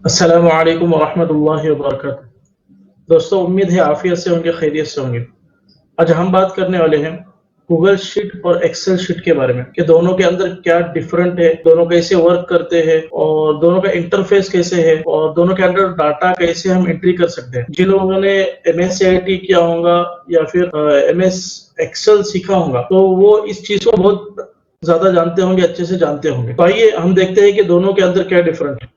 अस्सलामु अलैकुम वरहमतुल्लाहि वबरकातुहू। दोस्तों, उम्मीद है आफियत से होंगे, खैरियत से होंगे। आज हम बात करने वाले हैं गूगल शीट और एक्सेल शीट के बारे में कि दोनों के अंदर क्या डिफरेंट है, दोनों कैसे वर्क करते हैं और दोनों का इंटरफेस कैसे है और दोनों के अंदर डाटा कैसे हम एंट्री कर सकते हैं। जिन लोगों ने MS CIT किया होगा या फिर MS एक्सेल सीखा होगा तो वो इस चीज को बहुत ज्यादा जानते होंगे, अच्छे से जानते होंगे। तो आइए हम देखते हैं कि दोनों के अंदर क्या डिफरेंट है।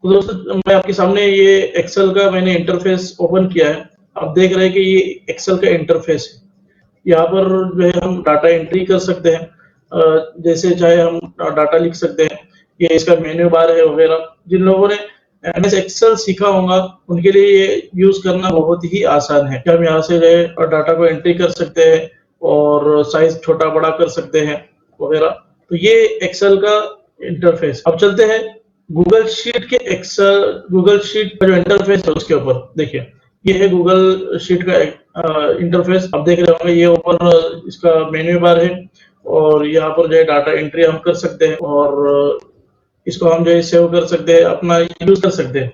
तो दोस्तों, मैं आपके सामने ये एक्सेल का मैंने इंटरफेस ओपन किया है। आप देख रहे हैं कि ये एक्सेल का इंटरफेस है। यहाँ पर जो है हम डाटा एंट्री कर सकते हैं, जैसे चाहे हम डाटा लिख सकते हैं। ये इसका मेन्यू बार है वगैरह। जिन लोगों ने MS एक्सेल सीखा होगा उनके लिए ये यूज करना बहुत ही आसान है कि हम यहाँ से जो है डाटा को एंट्री कर सकते हैं और साइज छोटा बड़ा कर सकते हैं वगैरह। तो ये एक्सेल का इंटरफेस। अब चलते हैं गूगल शीट का जो इंटरफेस है उसके ऊपर। देखिए, ये है गूगल शीट का इंटरफेस। आप देख रहे होंगे ये ऊपर इसका मेन्यू बार है और यहाँ पर जो है डाटा एंट्री हम कर सकते हैं और इसको हम जो है सेव कर सकते हैं, अपना यूज कर सकते हैं।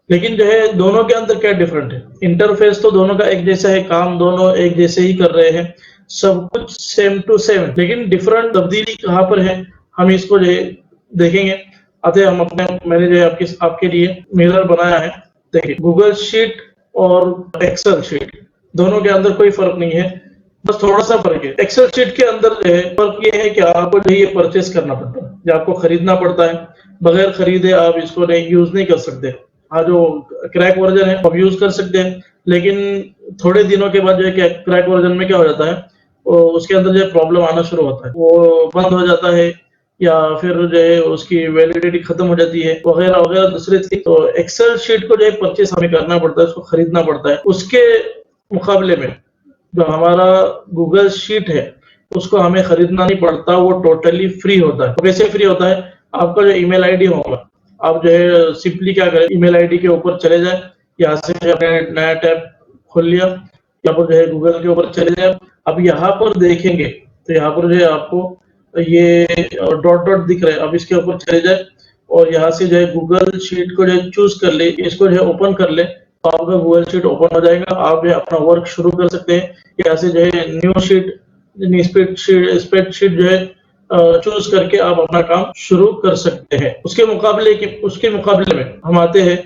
लेकिन जो है दोनों के अंदर क्या डिफरेंट है। इंटरफेस तो दोनों का एक जैसा है, काम दोनों एक जैसे ही कर रहे हैं, सब कुछ सेम टू सेम, लेकिन डिफरेंट तब्दीली कहाँ पर है हम इसको जो है देखेंगे। अतः हम मैंने जो है आपके लिए मिरर बनाया है। देखिए, गूगल शीट और एक्सेल शीट दोनों के अंदर कोई फर्क नहीं है, बस थोड़ा सा फर्क है। एक्सेल शीट के अंदर जो है फर्क ये है कि आपको जो ये परचेस करना पड़ता है, जो आपको खरीदना पड़ता है। बगैर खरीदे आप इसको नहीं यूज नहीं कर सकते। हाँ, जो क्रैक वर्जन है आप यूज कर सकते हैं, लेकिन थोड़े दिनों के बाद जो है क्रैक वर्जन में क्या हो जाता है, उसके अंदर जो प्रॉब्लम आना शुरू होता है, वो बंद हो जाता है या फिर जो है उसकी वैलिडिटी खत्म हो जाती है वगैरह वगैरह दूसरी चीज। तो एक्सेल शीट को जो है परचेस हमें करना पड़ता है, उसको खरीदना पड़ता है। उसके मुकाबले में जो हमारा गूगल शीट है उसको हमें खरीदना नहीं पड़ता, वो टोटली फ्री होता है। तो कैसे फ्री होता है, आपका जो ईमेल आईडी होगा, आप जो है सिंपली क्या करें, ईमेल आईडी के ऊपर चले जाए, यहाँ से आपने नया टैब खोल लिया, यहाँ पर जो है गूगल के ऊपर चले जाए। अब यहाँ पर देखेंगे तो यहाँ पर जो है आपको ये डॉट डॉट दिख रहा है। अब इसके ऊपर चले जाए और यहाँ से जो है गूगल शीट को जो है चूज कर ले, इसको जो है ओपन कर ले, तो आपका गूगल शीट ओपन हो जाएगा। आप जो है अपना वर्क शुरू कर सकते हैं। यहाँ से जो है न्यू शीट, स्प्रेडशीट जो है चूज करके आप अपना काम शुरू कर सकते हैं। उसके मुकाबले में हम आते हैं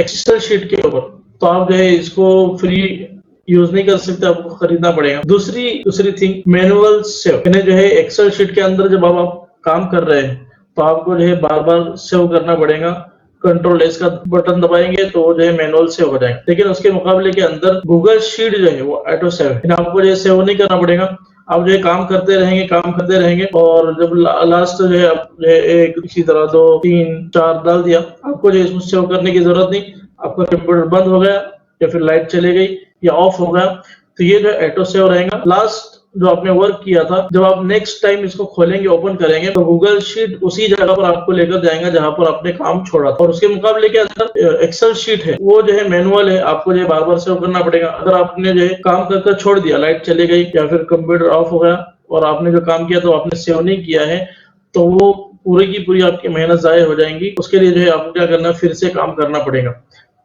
एक्सेल शीट के ऊपर। तो आप जो है इसको फ्री यूज नहीं कर सकते, आपको खरीदना पड़ेगा। दूसरी थिंग, मैनुअल सेव। यानी जो है एक्सेल शीट के अंदर जब आप काम कर रहे हैं तो आपको जो है बार बार सेव करना पड़ेगा। कंट्रोल S का बटन दबाएंगे तो जो है मैनुअल सेव हो जाएगा। लेकिन उसके मुकाबले के अंदर गूगल शीट जो है वो ऑटो सेव, आपको जो है सेव नहीं करना पड़ेगा। आप जो है काम करते रहेंगे और जब लास्ट जो है आप जो है एक इसी तरह 2 3 4 डाल दिया, आपको जो है इसमें सेव करने की जरूरत नहीं। आपका कंप्यूटर बंद हो गया या फिर लाइट चली गई या ऑफ हो गया तो ये जो ऑटो सेव रहेगा। लास्ट जो आपने वर्क किया था, जब आप नेक्स्ट टाइम इसको खोलेंगे, ओपन करेंगे, तो गूगल शीट उसी जगह पर आपको लेकर जाएगा जहां पर आपने काम छोड़ा था। और उसके मुकाबले के अंदर एक्सेल शीट है वो जो है मैनुअल है, आपको जो है बार बार सेव करना पड़ेगा। अगर आपने जो है काम कर छोड़ दिया, लाइट चली गई या फिर कंप्यूटर ऑफ हो गया और आपने जो काम किया तो आपने सेव नहीं किया है, तो वो पूरी की पूरी आपकी मेहनत जाया हो जाएंगी। उसके लिए जो है आपको क्या करना, फिर से काम करना पड़ेगा।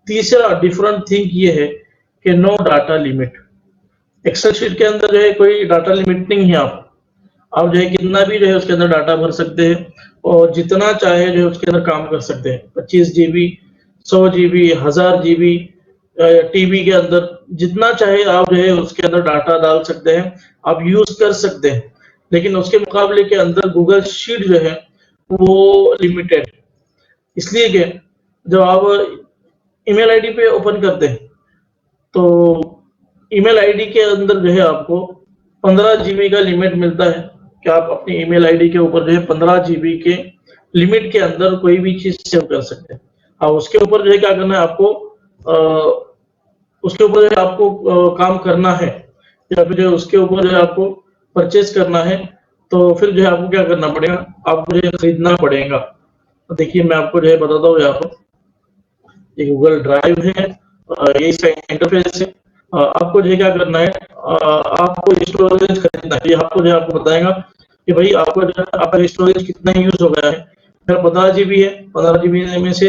तीसरा डिफरेंट थिंग ये है कि no data limit. Excel sheet के अंदर जो है कोई डाटा लिमिट नहीं है। आप जो है कितना भी जो है उसके अंदर डाटा भर सकते हैं और जितना चाहे जो है उसके अंदर काम कर सकते हैं। 25 GB, 100 GB, 1000 GB टीबी के अंदर जितना चाहे आप जो है उसके अंदर डाटा डाल सकते हैं, आप यूज कर सकते हैं। लेकिन उसके मुकाबले के अंदर गूगल शीट जो है वो लिमिटेड, इसलिए कि जब आप ईमेल आईडी पे ओपन करते हैं तो ईमेल आईडी के अंदर जो है आपको 15 GB का लिमिट मिलता है कि आप अपनी ईमेल आईडी के ऊपर जो है 15 GB के लिमिट के अंदर कोई भी चीज सेव कर सकते हैं। अब उसके ऊपर जो है क्या करना है आपको, उसके ऊपर जो है आपको काम करना है या फिर जो उसके ऊपर जो है आपको परचेज करना है, तो फिर जो है आपको क्या करना पड़ेगा, आपको जो है खरीदना पड़ेगा। तो देखिए मैं आपको जो है बताता हूँ, यहाँ पर ये गूगल ड्राइव है, ये इसका इंटरफेस है। आपको जो क्या करना है, आपको स्टोरेज खरीदना है। ये आपको जो आपको बताएगा कि भाई आपको जो आपका स्टोरेज कितना यूज हो गया है। मेरा 15 GB है, 15 GB में से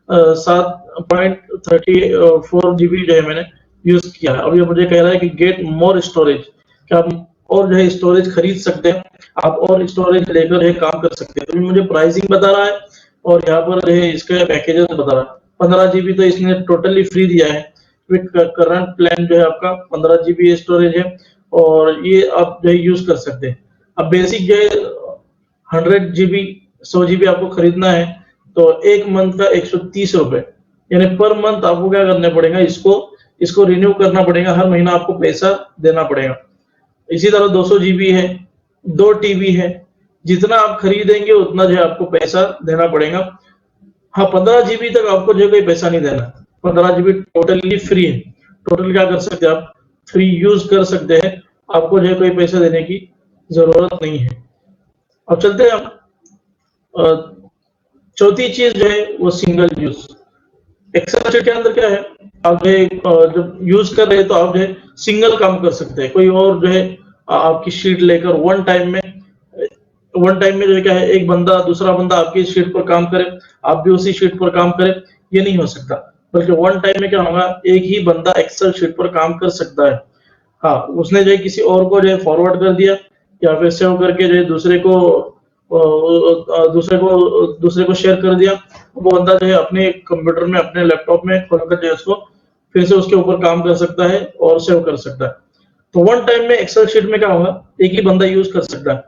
7.34 GB जो है मैंने यूज किया है। अब ये मुझे कह रहा है कि गेट मोर स्टोरेज, क्या आप और जो है स्टोरेज खरीद सकते हैं, आप और स्टोरेज लेकर जो है काम कर सकते हैं। तो मुझे प्राइसिंग बता रहा है और यहाँ पर जो है इसके पैकेजेस बता रहा है। 15 GB तो इसने टोटली फ्री दिया है। करंट प्लान जो है आपका 15 GB स्टोरेज है और ये आप जो है यूज कर सकते हैं। अब बेसिक जो है 100 GB 100 GB आपको खरीदना है तो एक मंथ का 130 रुपए, यानी पर मंथ आपको क्या करना पड़ेगा, इसको रिन्यू करना पड़ेगा, हर महीना आपको पैसा देना पड़ेगा। इसी तरह 200 GB है, 2 TB है, जितना आप खरीदेंगे उतना जो है आपको पैसा देना पड़ेगा। हाँ, 15 GB तक आपको जो है कोई पैसा नहीं देना। 15 GB टोटली फ्री है। टोटल क्या कर सकते हैं आप, फ्री यूज कर सकते हैं, आपको जो है कोई पैसा देने की जरूरत नहीं है। अब चलते हैं हम चौथी चीज जो है वो सिंगल यूज। एक्सेल शीट के अंदर क्या है, आप जो है जब यूज कर रहे हैं तो आप जो है सिंगल काम कर सकते हैं। कोई और जो है आपकी शीट लेकर वन टाइम में जो है क्या है, एक बंदा दूसरा बंदा आपकी शीट पर काम करे, आप भी उसी शीट पर काम करें, ये नहीं हो सकता। बल्कि वन टाइम में क्या होगा, एक ही बंदा एक्सेल शीट पर काम कर सकता है। हाँ, उसने जो है किसी और को जो है फॉरवर्ड कर दिया या फिर सेव करके जो है दूसरे को शेयर कर दिया, वो बंदा जो है अपने कंप्यूटर में अपने लैपटॉप में खोलकर जो है उसको फिर से उसके ऊपर काम कर सकता है और सेव कर सकता है। तो वन टाइम में एक्सेल शीट में क्या होगा, एक ही बंदा यूज कर सकता है।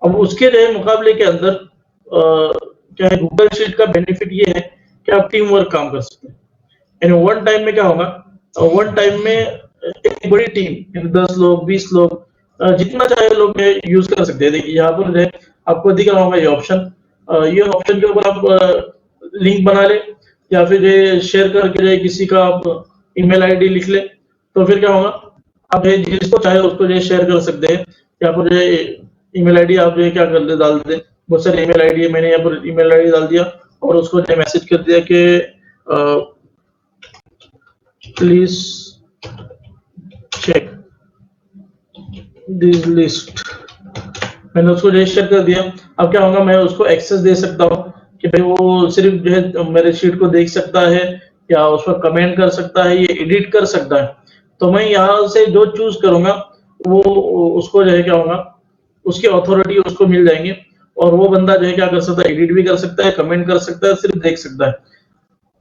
अब उसके जो है मुकाबले के अंदर क्या है, गूगल शीट का बेनिफिट ये है कि आप टीम वर्क काम कर सकते हैं। यानी वन टाइम में क्या होगा, वन टाइम में एक बड़ी टीम 10 लोग 20 लोग जितना चाहे लोग यूज कर सकते हैं। देखिए यहाँ पर जो है आपको दिख रहा होगा ये ऑप्शन के ऊपर आप लिंक बना ले या फिर जो है शेयर करके जो है किसी का आप ईमेल आईडी लिख ले, तो फिर क्या होगा, आप जो है जिसको चाहे उसको जो है शेयर कर सकते हैं। यहाँ पर जो है ईमेल आईडी आप जो है क्या कर दे, डाल दे, बहुत सारे ईमेल आईडी है, मैंने यहाँ पर ईमेल आईडी डाल दिया और उसको जो है मैसेज कर दिया कि प्लीज चेक दिस लिस्ट, मैंने उसको जो शेयर कर दिया। अब क्या होगा, मैं उसको एक्सेस दे सकता हूँ कि भाई वो सिर्फ जो है मेरे शीट को देख सकता है या उस पर कमेंट कर सकता है, ये एडिट कर सकता है। तो मैं यहाँ से जो चूज करूंगा वो उसको जो है क्या होगा, उसकी अथॉरिटी उसको मिल जाएंगे और वो बंदा जो है क्या कर सकता है, एडिट भी कर सकता है, कमेंट कर सकता है, सिर्फ देख सकता है।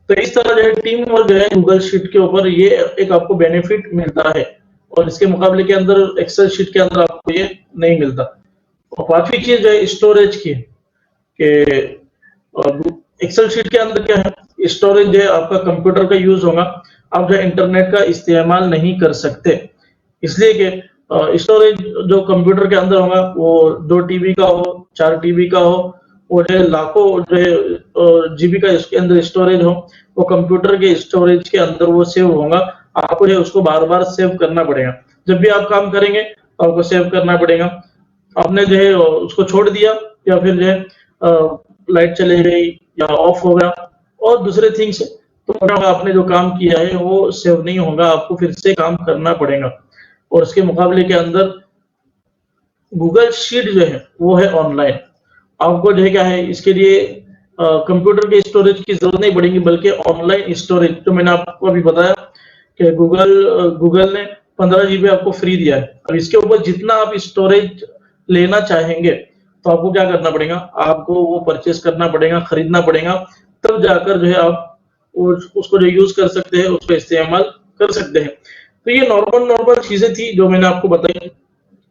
तो इस तरह जो है टीम वर्क जो है गूगल शीट के ऊपर ये एक आपको बेनिफिट मिलता है और इसके मुकाबले के अंदर एक्सेल शीट के अंदर आपको ये नहीं मिलता। और पांचवी चीज जो है स्टोरेज की, एक्सेल शीट के अंदर क्या है, स्टोरेज जो है आपका कंप्यूटर का यूज होगा, आप जो इंटरनेट का इस्तेमाल नहीं कर सकते, इसलिए कि स्टोरेज जो कंप्यूटर के अंदर होगा वो 2 TB का हो, 4 TB का हो, वो जो है लाखों जो है जीबी का इसके अंदर स्टोरेज हो, वो कंप्यूटर के स्टोरेज के अंदर वो सेव होगा। आपको जो है उसको बार बार सेव करना पड़ेगा, जब भी आप काम करेंगे तो आपको सेव करना पड़ेगा। आपने जो है उसको छोड़ दिया या फिर जो है लाइट चले गई या ऑफ हो गया और दूसरे थिंग्स, तो आपने जो काम किया है वो सेव नहीं होगा, आपको फिर से काम करना पड़ेगा। और इसके मुकाबले के अंदर गूगल शीट जो है वो है ऑनलाइन, आपको जो है क्या है, इसके लिए कंप्यूटर के स्टोरेज की जरूरत नहीं पड़ेगी, बल्कि ऑनलाइन स्टोरेज जो मैंने आपको अभी बताया कि गूगल ने 15 GB आपको फ्री दिया है। अब इसके ऊपर जितना आप स्टोरेज लेना चाहेंगे तो आपको क्या करना पड़ेगा, आपको वो परचेस करना पड़ेगा, खरीदना पड़ेगा, तब जाकर जो है आप उसको जो यूज कर सकते हैं, उसको इस्तेमाल कर सकते हैं। तो ये नॉर्मल चीजें थी जो मैंने आपको बताई।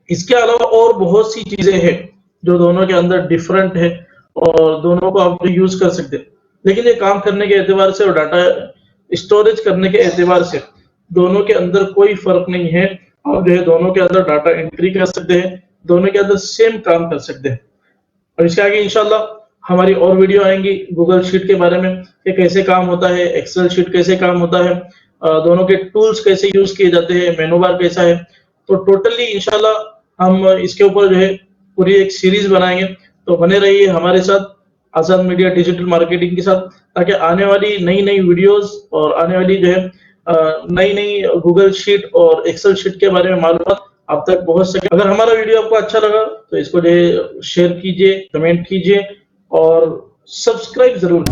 इसके अलावा और बहुत सी चीजें हैं जो दोनों के अंदर डिफरेंट है और दोनों को आप यूज कर सकते हैं, लेकिन ये काम करने के एतबार से और डाटा स्टोरेज करने के एतबार से दोनों के अंदर कोई फर्क नहीं है। आप जो है दोनों के अंदर डाटा एंट्री कर सकते हैं, दोनों के अंदर सेम काम कर सकते हैं। और इसके आगे इंशाल्लाह हमारी और वीडियो आएंगी गूगल शीट के बारे में कि कैसे काम होता है, एक्सेल शीट कैसे काम होता है, दोनों के टूल्स कैसे यूज किए जाते हैं, मेनू बार कैसा है। तो टोटली इंशाल्लाह हम इसके ऊपर जो है पूरी एक सीरीज बनाएंगे। तो बने रहिए हमारे साथ आजाद मीडिया डिजिटल मार्केटिंग के साथ, ताकि आने वाली नई वीडियोस और आने वाली जो है नई गूगल शीट और एक्सेल शीट के बारे में मालूमात आप तक पहुंच सके। अगर हमारा वीडियो आपको अच्छा लगा तो इसको जो है शेयर कीजिए, कमेंट कीजिए और सब्सक्राइब जरूर